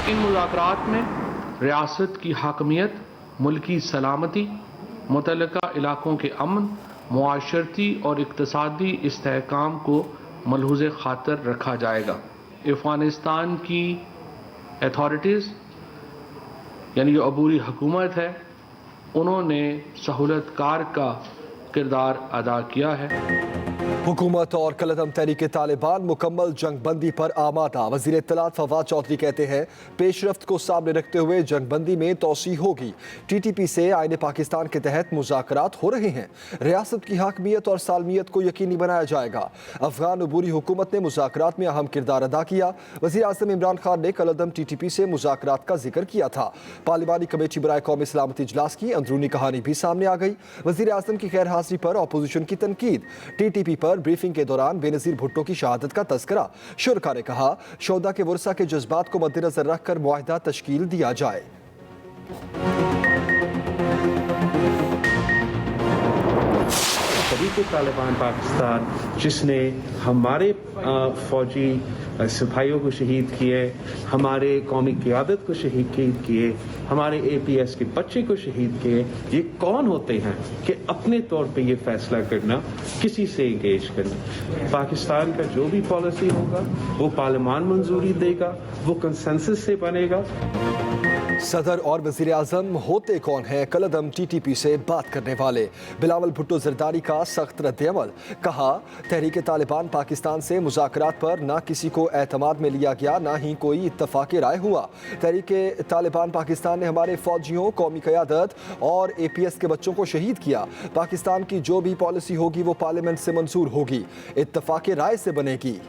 इन मुज़ाकरात में रियासत की हाकमियत, मुल्की सलामती, मुतल्लिका इलाकों के अमन, मुआशरती और इक़्तिसादी इस्तेहकाम को मलहूज़ ख़ातर रखा जाएगा। अफ़गानिस्तान की अथॉरिटीज़ यानी जो अबूरी हुकूमत है, उन्होंने सहूलतकार का किरदार अदा किया है। हुकूमत और कलअदम तहरीक तालिबान मुकम्मल जंग बंदी पर आमादा। वज़ीर इत्तलात फवाद चौधरी कहते हैं पेशरफ्त को सामने रखते हुए जंग बंदी में तोसी होगी। TTP से आईन पाकिस्तान के तहत मुज़ाकरात हो रहे हैं। रियासत की हाकमियत और सालमियत को यकीनी बनाया जाएगा। अफगान अबूरी हुकूमत ने मुज़ाकरात में अहम किरदार अदा किया। वज़ीर आज़म इमरान खान ने कलअदम TTP से मुज़ाकरात का जिक्र किया था। पार्लिमानी कमेटी बराए कौमी सलामती इजलास की अंदरूनी कहानी भी सामने आ गई। वज़ीर आज़म की गैर हाज़िरी पर अपोजिशन की तनकीद। TTP पर ब्रीफिंग के दौरान बेनज़ीर भुट्टो की शहादत का तज़किरा। शुरका ने कहा शोदा के वरसा के जज्बात को मद्देनजर रखकर मुआहिदा तश्कील दिया जाए। तहरीक तालिबान पाकिस्तान जिसने हमारे फौजी सिपाहियों को शहीद किए, हमारे कौमी क़यादत को शहीद किए, हमारे APS के बच्चे को शहीद किए, ये कौन होते हैं कि अपने तौर पे ये फैसला करना, किसी से इंगेज करना। पाकिस्तान का जो भी पॉलिसी होगा वो पार्लिमान मंजूरी देगा, वो कंसेंसस से बनेगा। सदर और वज़ीर आज़म होते कौन हैं कलअदम TTP से बात करने वाले? बिलावल भुट्टो ज़रदारी का सख्त रद्द-ए-अमल। कहा तहरीक तालिबान पाकिस्तान से मुज़ाकरात पर ना किसी को एतमाद में लिया गया, ना ही कोई इत्तफ़ाक़ राय हुआ। तहरीक तालिबान पाकिस्तान ने हमारे फ़ौजियों, कौमी क़यादत और APS के बच्चों को शहीद किया। पाकिस्तान की जो भी पॉलिसी होगी वो पार्लियामेंट से मंजूर होगी, इत्तफ़ाक़ राय से बनेगी।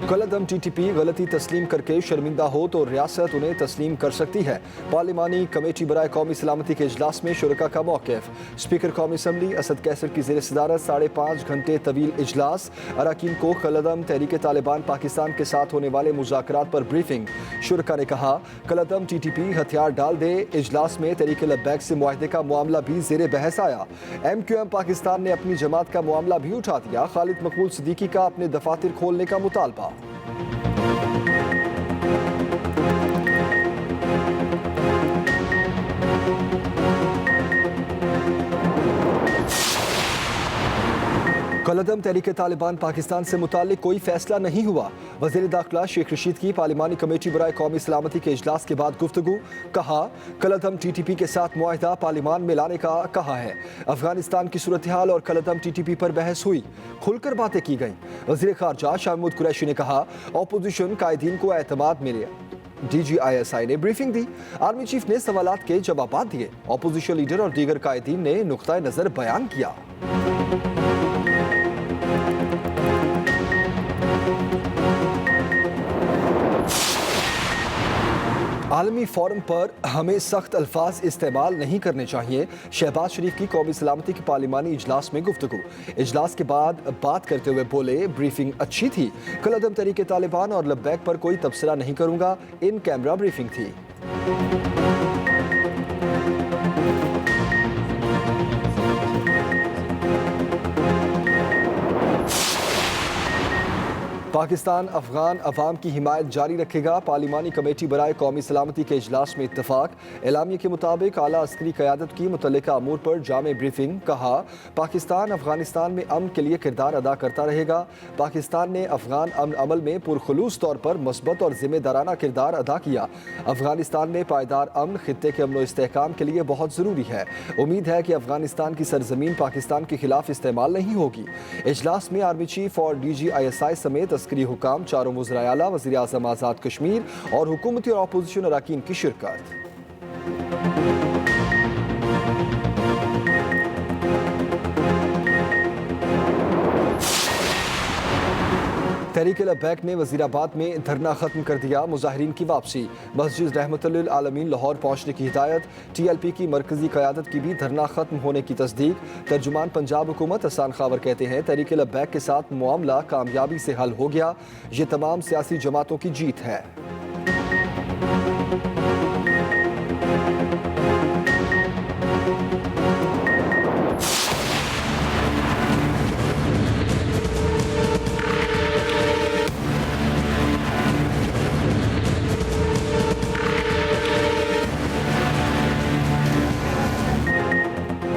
कलअदम TTP गलती तस्लीम करके शर्मिंदा हो तो रियासत उन्हें तस्लीम कर सकती है। पार्लिमानी कमेटी बराए कौमी सलामती के इजलास में शुरका का मौक़िफ़। स्पीकर कौमी असम्बली असद कैसर की ज़ेर सदारत 5.5 घंटे तवील इजलास। अरकान को कलअदम तहरीक तालिबान पाकिस्तान के साथ होने वाले मुज़ाकरात पर ब्रीफिंग। शुरका ने कहा कलअदम TTP हथियार डाल दे। इजलास में तहरीक लब्बैक से मुआहदे का मामला भी ज़ेर बहस आया। MQM पाकिस्तान ने अपनी जमात का मामला भी उठा दिया। खालिद मकबूल सिद्दीकी का अपने दफातर खोलने का मुतालबा। कलअदम तहरीक तालिबान पाकिस्तान से मुताल्लिक कोई फैसला नहीं हुआ। वज़ीर दाखिला शेख रशीद की पार्लिमानी कमेटी बराए कौमी सलामती के इजलास के बाद गुफ्तगू। कहा कलअदम TTP के साथ मुआहिदा पार्लिमान में लाने का कहा है। अफगानिस्तान की सूरत हाल और कलअदम TTP पर बहस हुई, खुलकर बातें की गईं। वज़ीर ख़ारजा शाह महमूद कुरैशी ने कहा अपोजिशन कायदीन को एतमाद में लिया। DGISI ने ब्रीफिंग दी। आर्मी चीफ ने सवालात के जवाब दिए। अपोजिशन लीडर और दीगर कायदीन ने नुक्ता नज़र बयान किया। आलमी फोरम पर हमें सख्त अल्फाज इस्तेमाल नहीं करने चाहिए। शहबाज शरीफ की कौमी सलामती के पार्लिमानी इजलास में गुफ्तगू। इजलास के बाद बात करते हुए बोले ब्रीफिंग अच्छी थी। कलअदम तहरीक तालिबान और लब्बैक पर कोई तबसरा नहीं करूंगा। इन कैमरा ब्रीफिंग थी। पाकिस्तान अफगान अवाम की हिमायत जारी रखेगा। पार्लिमानी कमेटी बराए कौमी सलामती के इजलास में इत्तफाक। एलामिया के मुताबिक आला अस्करी क़यादत की मुतल्लिका अमूर पर जामे ब्रीफिंग। कहा पाकिस्तान अफगानिस्तान में अमन के लिए किरदार अदा करता रहेगा। पाकिस्तान ने अफगान अमन अमल में पुरखुलूस तौर पर मस्बत और जिम्मेदाराना किरदार अदा किया। अफगानिस्तान में पायदार अमन खित्ते के अमन व इस्तेहकाम के लिए बहुत ज़रूरी है। उम्मीद है कि अफगानिस्तान की सरजमीन पाकिस्तान के खिलाफ इस्तेमाल नहीं होगी। इजलास में आर्मी चीफ और DGISI समेत अस्करी हुकाम, चारों वज़ीर आला, वज़ीर आज़म आज़ाद कश्मीर और हुकूमती और अपोजिशन अरकान की शिरकत। تحریک لبیک نے وزیرآباد میں دھرنا ختم کر دیا، مظاہرین کی واپسی، مسجد رحمت للعالمین لاہور پہنچنے کی ہدایت، ٹی ایل پی کی مرکزی قیادت کی بھی دھرنا ختم ہونے کی تصدیق۔ ترجمان پنجاب حکومت احسان خاور کہتے ہیں تحریک لبیک کے ساتھ معاملہ کامیابی سے حل ہو گیا، یہ تمام سیاسی جماعتوں کی جیت ہے۔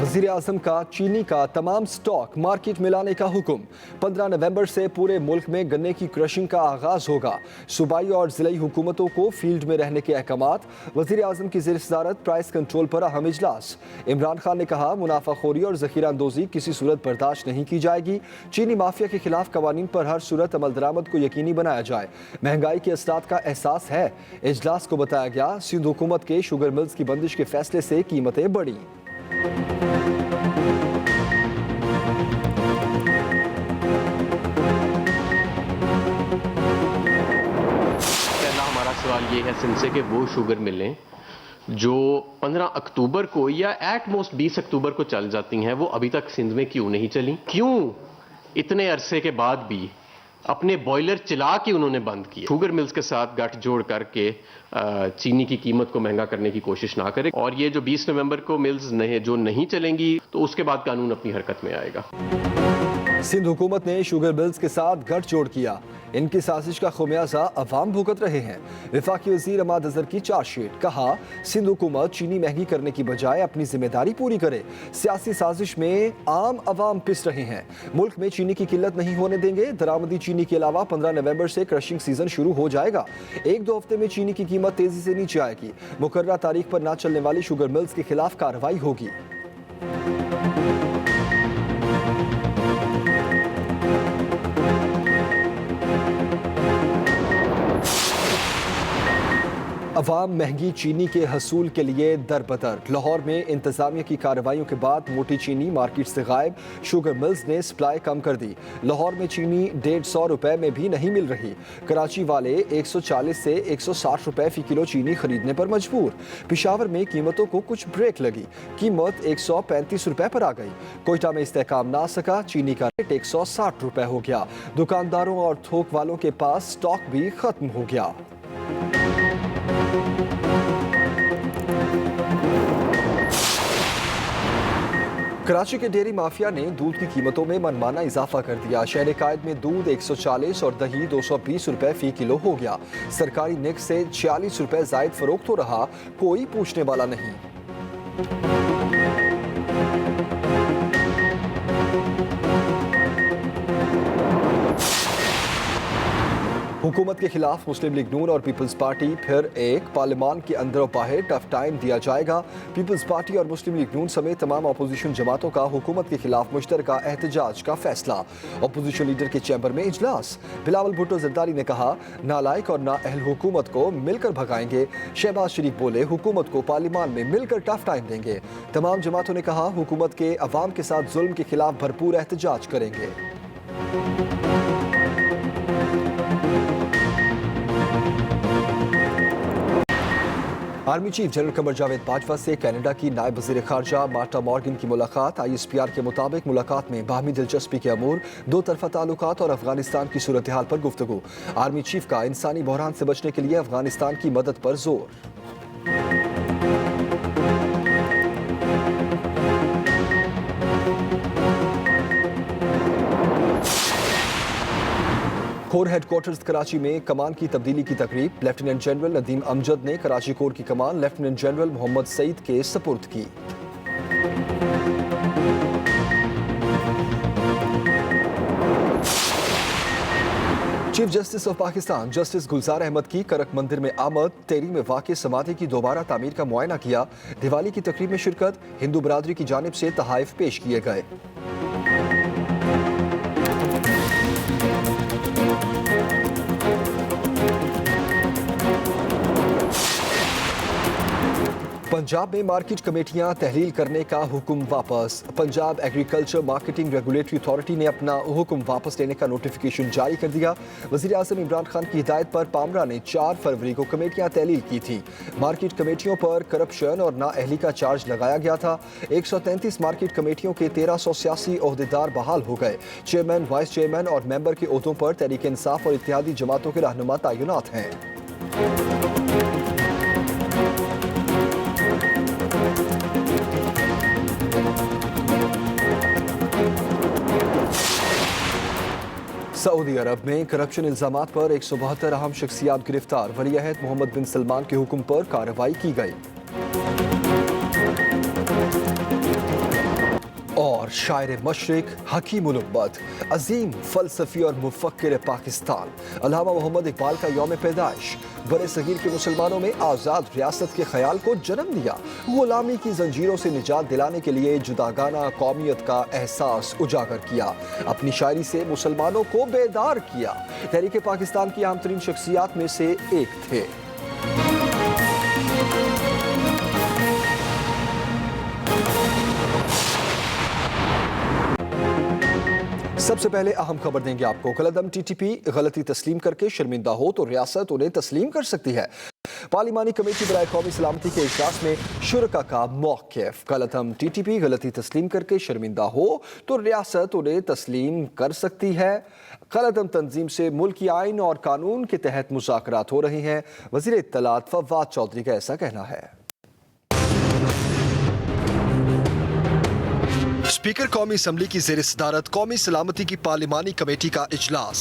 وزیر اعظم کا چینی کا تمام سٹاک مارکیٹ میں لانے کا حکم، 15 نومبر سے پورے ملک میں گنے کی کرشنگ کا آغاز ہوگا، صوبائی اور ضلعی حکومتوں کو فیلڈ میں رہنے کے احکامات، وزیر اعظم کی زیر صدارت پرائس کنٹرول پر اہم اجلاس۔ عمران خان نے کہا منافع خوری اور ذخیرہ اندوزی کسی صورت برداشت نہیں کی جائے گی، چینی مافیا کے خلاف قوانین پر ہر صورت عمل درآمد کو یقینی بنایا جائے، مہنگائی کے اثرات کا احساس ہے۔ اجلاس کو بتایا گیا سندھ حکومت کے شوگر ملز کی بندش کے فیصلے سے قیمتیں بڑھیں۔ سوال یہ ہے سندھ سے کہ وہ شوگر ملیں جو 15 اکتوبر کو یا ایٹ موسٹ 20 اکتوبر کو چل جاتی ہیں وہ ابھی تک سندھ میں کیوں نہیں چلیں؟ کیوں اتنے عرصے کے بعد بھی اپنے بوائلر چلا کے انہوں نے بند کیے؟ شوگر ملز کے ساتھ گٹھ جوڑ کر کے چینی کی قیمت کو مہنگا کرنے کی کوشش نہ کرے، اور یہ جو 20 نومبر کو ملز جو نہیں چلیں گی تو اس کے بعد قانون اپنی حرکت میں آئے گا۔ سندھ حکومت نے شوگر ملز کے ساتھ گٹھ جوڑ کیا، ان کی سازش کا خمیازہ عوام بھگت رہے ہیں۔ وفاقی وزیر عماد اظہر کی چارج شیٹ، کہا سندھ حکومت چینی مہنگی کرنے کی بجائے اپنی ذمہ داری پوری کرے، سیاسی سازش میں عام عوام پس رہے ہیں، ملک میں چینی کی قلت نہیں ہونے دیں گے۔ درآمدی چینی کے علاوہ 15 نومبر سے کرشنگ سیزن شروع ہو جائے گا، 1-2 ہفتے میں چینی کی قیمت تیزی سے نیچے آئے گی، مقررہ تاریخ پر نہ چلنے والی شوگر ملز کے خلاف کارروائی ہوگی۔ عوام مہنگی چینی کے حصول کے لیے در بدر، لاہور میں انتظامیہ کی کارروائیوں کے بعد موٹی چینی مارکیٹ سے غائب، شوگر ملز نے سپلائی کم کر دی، لاہور میں چینی 150 روپے میں بھی نہیں مل رہی، کراچی والے 140 سے 160 روپے فی کلو چینی خریدنے پر مجبور، پشاور میں قیمتوں کو کچھ بریک لگی، قیمت 135 روپے پر آ گئی، کوئٹہ میں استحکام نہ سکا، چینی کا ریٹ 160 روپے ہو گیا، دکانداروں اور تھوک والوں کے پاس سٹاک بھی ختم ہو گیا۔ کراچی کے ڈیری مافیا نے دودھ کی قیمتوں میں منمانا اضافہ کر دیا، شہر قائد میں دودھ 140 اور دہی 220 روپے فی کلو ہو گیا، سرکاری نگ سے 46 روپے زائد فروخت ہو رہا، کوئی پوچھنے والا نہیں۔ حکومت کے خلاف مسلم لیگ نون اور پیپلز پارٹی پھر ایک، پارلیمان کے اندر و باہر ٹف ٹائم دیا جائے گا، پیپلز پارٹی اور مسلم لیگ نون سمیت تمام اپوزیشن جماعتوں کا حکومت کے خلاف مشترکہ احتجاج کا فیصلہ، اپوزیشن لیڈر کے چیمبر میں اجلاس، بلاول بھٹو زرداری نے کہا نالائق اور نااہل حکومت کو مل کر بھگائیں گے، شہباز شریف بولے حکومت کو پارلیمان میں مل کر ٹف ٹائم دیں گے، تمام جماعتوں نے کہا حکومت کے عوام کے ساتھ ظلم کے خلاف بھرپور احتجاج کریں گے۔ Army chief general Qamar Javed Bajwa سے کینیڈا کی نائب وزیر خارجہ مارٹا مارگن کی ملاقات، ISPR کے مطابق ملاقات میں باہمی دلچسپی کے امور، دو طرفہ تعلقات اور افغانستان کی صورتحال پر گفتگو، آرمی چیف کا انسانی بحران سے بچنے کے لیے افغانستان کی مدد پر زور۔ کور ہیڈ کوارٹرز کراچی میں کمان کی تبدیلی کی تقریب، لیفٹیننٹ جنرل ندیم امجد نے کراچی کور کی کمان لیفٹیننٹ جنرل محمد سعید کے سپرد کی۔ Chief justice of Pakistan justice Gulzar Ahmed کی کرک مندر میں آمد، ٹیری میں واقع سمادھی کی دوبارہ تعمیر کا معائنہ کیا، دیوالی کی تقریب میں شرکت، ہندو برادری کی جانب سے تحائف پیش کیے گئے۔ पंजाब में मार्केट कमेटियां तहलील करने का हुक्म वापस। Punjab agriculture marketing regulatory authority ने अपना हुक्म वापस लेने का नोटिफिकेशन जारी कर दिया। वज़ीर आज़म इमरान खान की हिदायत पर पामरा ने 4 फरवरी को कमेटियां तहलील की थी। मार्केट कमेटियों पर करप्शन और नाअहली का चार्ज लगाया गया था। 133 मार्केट कमेटियों के 1300 सियासी ओहदेदार बहाल हो गए। चेयरमैन, वाइस चेयरमैन और मेंबर के ओहदों पर तहरीक इंसाफ और इत्तेहादी जमातों के रहनुमा तैनात हैं। सऊदी अरब में करप्शन इल्जामात पर 172 अहम शख्सियात गिरफ्तार। वलीअहद मोहम्मद बिन सलमान के हुक्म पर कार्रवाई की गई। और शायर मशरिक हकीमुल उम्मत, अजीम फलसफी और मुफक्किर पाकिस्तान अल्लामा मोहम्मद इकबाल का यौम पैदाइश बड़े सगीर के मुसलमानों में आज़ाद रियासत के ख्याल को जन्म दिया। गुलामी की जंजीरों से निजात दिलाने के लिए जुदागाना कौमियत का एहसास उजागर किया। अपनी शायरी से मुसलमानों को बेदार किया। तहरीक पाकिस्तान की अहम तरीन शख्सियात में से एक थे। सबसे पहले अहम खबर देंगे आपको। कलअदम टीटीपी गलती तस्लीम करके शर्मिंदा हो तो रियासत उन्हें तस्लीम कर सकती है। पार्लिमानी कमेटी बराए कौमी सलामती के इजलास में शुरका का मौक़िफ़। कलअदम टीटीपी गलती तस्लीम करके शर्मिंदा हो तो रियासत उन्हें तस्लीम कर सकती है। कलअदम तंजीम से मुल्की आइन और कानून के तहत मुज़ाकरात हो रहे हैं। वज़ीर इत्तलात फवाद चौधरी का ऐसा कहना है। स्पीकर कौमी असम्बली की ज़ेर सदारत कौमी सलामती की पार्लिमानी कमेटी का इजलास।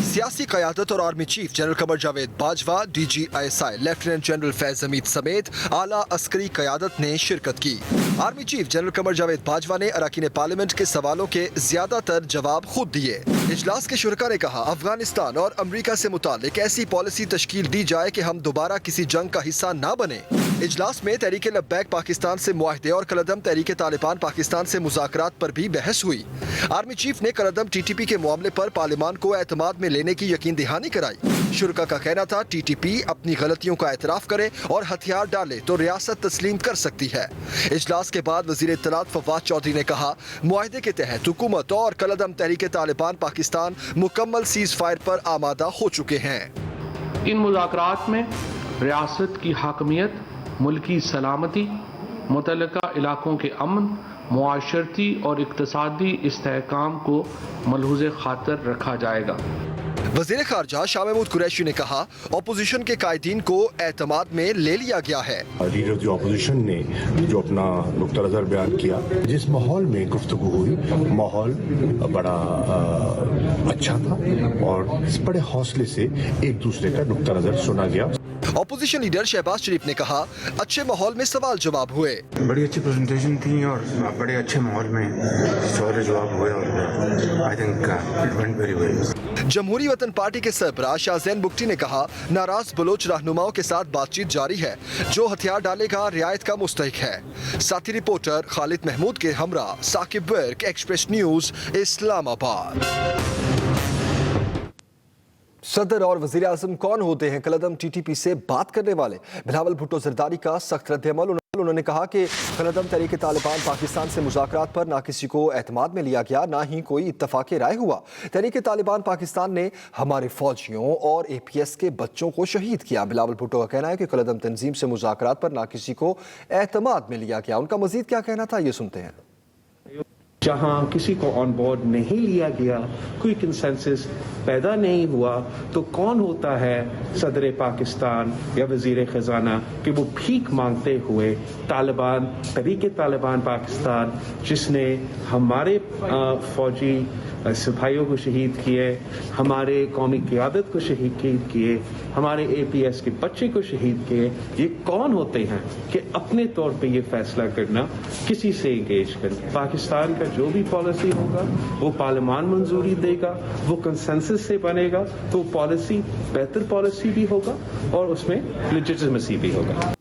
सियासी क़यादत और army chief general Qamar Javed Bajwa, DGISI lieutenant general Faiz Hameed समेत आला अस्करी क़यादत ने शिरकत की। Army chief general Qamar Javed Bajwa ने अरकान पार्लियामेंट के सवालों के ज्यादातर जवाब खुद दिए। इजलास के शुरका ने कहा, अफगानिस्तान और अमरीका से मुतालिक ऐसी पॉलिसी तश्कील दी जाए कि हम दोबारा किसी जंग का हिस्सा न बने। इजलास में तहरीक लब्बैक पाकिस्तान से मुआहदे और कलअदम तहरीक तालिबान पाकिस्तान से मुज़ाकरात पर भी बहस हुई। आर्मी चीफ ने कलअदम TTP के मामले पर पार्लिमान को एतमाद में लेने की यकीन दहानी कराई। शुरका का कहना था, TTP अपनी गलतियों का एतराफ करे और हथियार डाले तो रियासत तस्लीम कर सकती है। इजलास के बाद वज़ीर इत्तलात फवाद चौधरी ने कहा, मुआहदे के तहत हुकूमत और कलअदम तहरीक तालिबान पाकिस्तान मुकम्मल सीज फायर पर आमादा हो चुके हैं। इन मुज़ाकरात में रियासत की हाकमियत, मुल्की सलामती, मुतल्लिका इलाकों के अमन, मुआशरती और इक्तसादी इस्तेहकाम को मलहूज़े खातर रखा जाएगा। वज़ीर ख़ारजा शाह महमूद कुरैशी ने कहा, अपोजिशन के कायदीन को एतमाद में ले लिया गया है। लीडर ऑफ द अपोजिशन ने जो अपना नुक्ता नज़र बयान किया, जिस माहौल में गुफ्तगू हुई, माहौल बड़ा अच्छा था और बड़े हौसले से एक दूसरे का नुक्ता नज़र सुना गया। अपोजिशन लीडर शहबाज शरीफ ने कहा, अच्छे माहौल में सवाल जवाब हुए। बड़ी अच्छी प्रेजेंटेशन थी और बड़े अच्छे माहौल में सवाल जवाब हुए और I think it went very well. Jamhoori Watan party के सरबराह शाहजैन बुगटी ने कहा, नाराज बलोच रहनुमाओं के साथ बातचीत जारी है। जो हथियार डालेगा रियायत का मुस्तहिक है। साथी रिपोर्टर खालिद महमूद के हमरा साकिब वर्क, एक्सप्रेस न्यूज, इस्लामाबाद। सदर और वज़ीर आज़म कौन होते हैं कलअदम TTP से बात करने वाले? बिलावल भुट्टो जरदारी का सख्त रद्द-ए-अमल। उन्होंने कहा कि कलअदम तहरीक तालिबान पाकिस्तान से मुज़ाकरात पर ना किसी को एतमाद में लिया गया, ना ही कोई इत्तफाक राय हुआ। तहरीक तालिबान पाकिस्तान ने हमारे फौजियों और APS के बच्चों को शहीद किया। बिलावल भुट्टो का कहना है कि कलअदम तंजीम से मुज़ाकरात पर ना किसी को एतमाद में लिया गया। उनका मजीद क्या कहना था, ये सुनते हैं। जहां किसी को ऑन बोर्ड नहीं लिया गया, कोई कंसेंसस पैदा नहीं हुआ, तो कौन होता है सदर पाकिस्तान या वजीर खजाना कि वो भीख मांगते हुए तालिबान, तहरीक तालिबान पाकिस्तान, जिसने हमारे फौजी सिपाहियों को शहीद किए, हमारे कौमी क़यादत को शहीद किए, हमारे APS के बच्चे को शहीद किए, ये कौन होते हैं कि अपने तौर पे ये फैसला करना किसी से इंगेज करें? पाकिस्तान का जो भी पॉलिसी होगा वो पार्लियामान मंजूरी देगा, वो कंसेंसस से बनेगा, तो पॉलिसी बेहतर पॉलिसी भी होगा और उसमें लेजिटिमेसी भी होगा।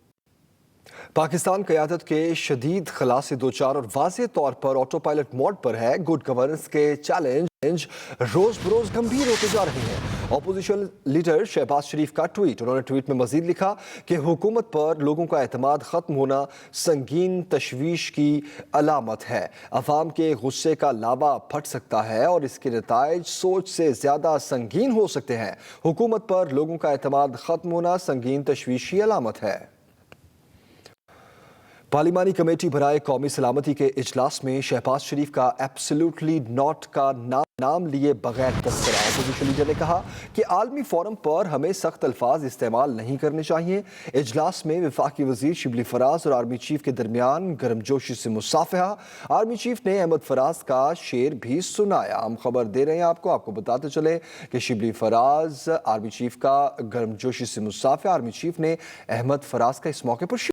पाकिस्तान क़यादत के शदीद खला से दो चार और वाज़ेह तौर पर ऑटो पायलट मोड पर है। गुड गवर्नेंस के चैलेंज रोज बरोज गंभीर होते जा रहे हैं। अपोजिशन लीडर शहबाज शरीफ का ट्वीट, उन्होंने ट्वीट में मजीद लिखा कि हुकूमत पर लोगों का एतमाद ख़त्म होना संगीन तशवीश की अलामत है। अवाम के गुस्से का लावा फट सकता है और इसके नताइज सोच से ज़्यादा संगीन हो सकते हैं। हुकूमत पर लोगों का एतमाद ख़त्म होना संगीन तशवीश की अलामत है। पार्लिमानी कमेटी बनाए कौमी सलामती के इजलास में शहबाज शरीफ का एब्सोल्युटली नॉट का नाम लिए बगैर तस्करा। अपोजिशन लीडर ने कहा कि आलमी फोरम पर हमें सख्त अल्फाज इस्तेमाल नहीं करने चाहिए। इजलास में वफाकी वजीर शिबली फराज और आर्मी चीफ के दरमियान गर्मजोशी से मुसाफहा। आर्मी चीफ ने अहमद फराज का शेर भी सुनाया। हम खबर दे रहे हैं आपको बताते चले कि शिबली फराज आर्मी चीफ का गर्मजोशी से मुसाफहा। आर्मी चीफ ने अहमद फराज का इस मौके पर